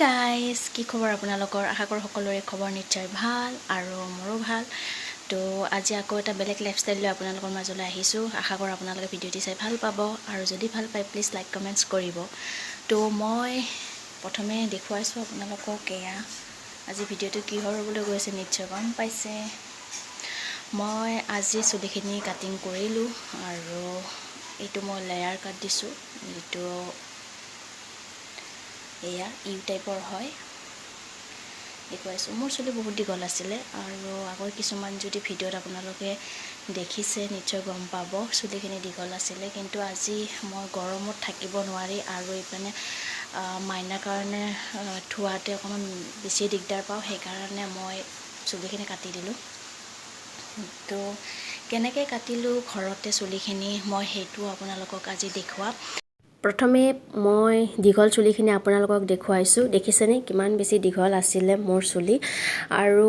guys কি খবৰ আপোনালোকৰ আশা কৰোঁ সকলোৰে খবৰ নিশ্চয় ভাল আৰু মোৰো ভাল তো আজি আকৌ এটা বেলেগ লাইফষ্টাইল লৈ আপোনালোকৰ মাজলৈ আহিছোঁ আশা কৰোঁ আপোনালোকে ভিডিঅ'টি চাই ভাল পাব আৰু যদি ভাল পায় প্লিজ লাইক কমেণ্টছ কৰিব তো মই প্ৰথমে দেখুৱাইছোঁ আপোনালোকক এয়া আজি ভিডিঅ'টো কিহৰ হ'বলৈ গৈছে নিশ্চয় গম পাইছে মই আজি চুলিখিনি কাটিং কৰিলোঁ আৰু এইটো মই লেয়াৰ কাট দিছোঁ যিটো এয়া ইউ টাইপৰ হয় দেখুৱাইছোঁ মোৰ চুলি বহুত দীঘল আছিলে আৰু আগৰ কিছুমান যদি ভিডিঅ'ত আপোনালোকে দেখিছে নিশ্চয় গম পাব চুলিখিনি দীঘল আছিলে কিন্তু আজি মই গৰমত থাকিব নোৱাৰি আৰু এইপিনে মাইনাৰ কাৰণে ধোৱাতে অকণমান বেছি দিগদাৰ পাওঁ সেইকাৰণে মই চুলিখিনি কাটি দিলোঁ তো কেনেকৈ কাটিলোঁ ঘৰতে চুলিখিনি মই সেইটো আপোনালোকক আজি দেখুৱাম প্ৰথমে মই দীঘল চুলিখিনি আপোনালোকক দেখুৱাইছোঁ দেখিছেনে কিমান বেছি দীঘল আছিলে মোৰ চুলি আৰু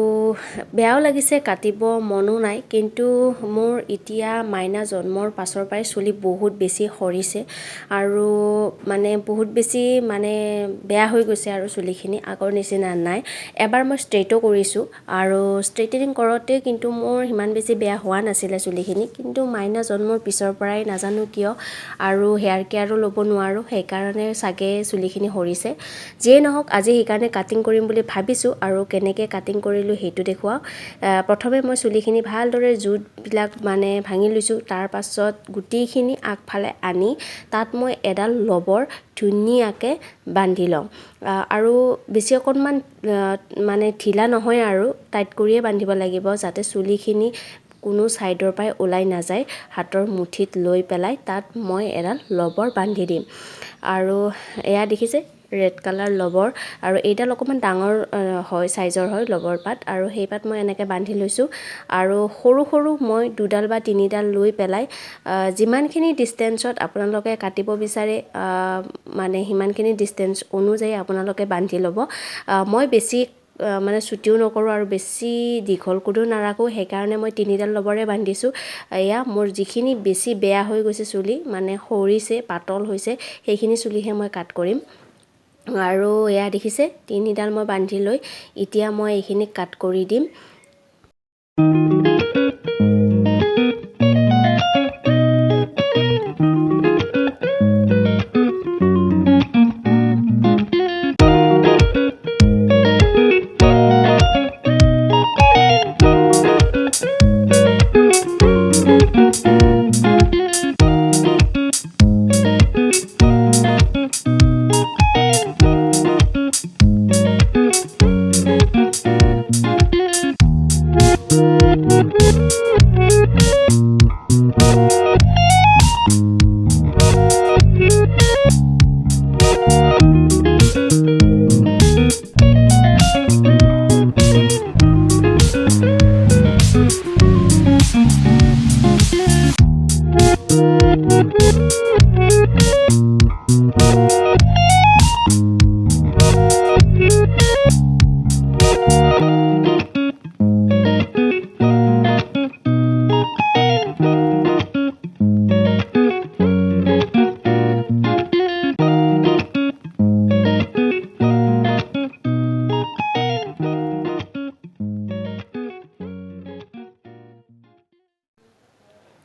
বেয়াও লাগিছে কাটিব মনো নাই কিন্তু মোৰ এতিয়া মাইনা জন্মৰ পাছৰ পৰাই চুলি বহুত বেছি সৰিছে আৰু মানে বহুত বেছি মানে বেয়া হৈ গৈছে আৰু চুলিখিনি আগৰ নিচিনা নাই এবাৰ মই ষ্ট্ৰেইটো কৰিছোঁ আৰু ষ্ট্ৰেইটেনিং কৰোঁতে কিন্তু মোৰ সিমান বেছি বেয়া হোৱা নাছিলে চুলিখিনি কিন্তু মাইনা জন্মৰ পিছৰ পৰাই নাজানো কিয় আৰু হেয়াৰ কেয়াৰো ল'ব নোৱাৰোঁ সেইকাৰণে চাগে চুলিখিনি সৰিছে যিয়ে নহওক আজি সেইকাৰণে কাটিং কৰিম বুলি ভাবিছোঁ আৰু কেনেকৈ কাটিং কৰিলোঁ সেইটো দেখুৱাওঁ প্ৰথমে মই চুলিখিনি ভালদৰে জুটবিলাক মানে ভাঙি লৈছোঁ তাৰ পাছত গুটিখিনি আগফালে আনি তাত মই এডাল লবৰ ধুনীয়াকৈ বান্ধি লওঁ আৰু বেছি অকণমান মানে ঢিলা নহয় আৰু টাইট কৰিয়ে বান্ধিব লাগিব যাতে চুলিখিনি কোনো ছাইডৰ পৰাই ওলাই নাযায় হাতৰ মুঠিত লৈ পেলাই তাত মই এডাল লবৰ বান্ধি দিম আৰু এয়া দেখিছে ৰেড কালাৰ লবৰ আৰু এইডাল অকণমান ডাঙৰ হয় চাইজৰ হয় লবৰ পাত আৰু সেই পাত মই এনেকৈ বান্ধি লৈছোঁ আৰু সৰু সৰু মই দুডাল বা তিনিডাল লৈ পেলাই যিমানখিনি ডিষ্টেঞ্চত আপোনালোকে কাটিব বিচাৰে মানে সিমানখিনি ডিষ্টেঞ্চ অনুযায়ী আপোনালোকে বান্ধি ল'ব মই বেছি মানে ছুটিও নকৰোঁ আৰু বেছি দীঘল কৰিও নাৰাখোঁ সেইকাৰণে মই তিনিডাল লবৰে বান্ধিছোঁ এয়া মোৰ যিখিনি বেছি বেয়া হৈ গৈছে চুলি মানে সৰিছে পাতল হৈছে সেইখিনি চুলিহে মই কাট কৰিম আৰু এয়া দেখিছে তিনিডাল মই বান্ধি লৈ এতিয়া মই এইখিনি কাট কৰি দিম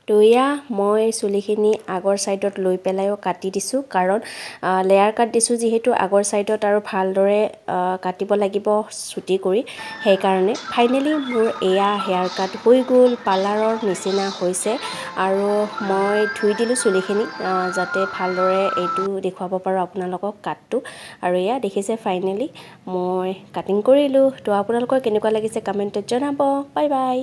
তো এয়া মই চুলিখিনি আগৰ ছাইডত লৈ পেলাইও কাটি দিছোঁ কাৰণ লেয়াৰ কাট দিছোঁ যিহেতু আগৰ ছাইডত আৰু ভালদৰে কাটিব লাগিব চুটি কৰি সেইকাৰণে ফাইনেলি মোৰ এয়া হেয়াৰ কাট হৈ গ'ল পাৰ্লাৰৰ নিচিনা হৈছে আৰু মই ধুই দিলোঁ চুলিখিনি যাতে ভালদৰে এইটো দেখুৱাব পাৰোঁ আপোনালোকক কাটটো আৰু এয়া দেখিছে ফাইনেলি মই কাটিং কৰিলোঁ তো আপোনালোকৰ কেনেকুৱা লাগিছে কমেণ্টত জনাব বাই বাই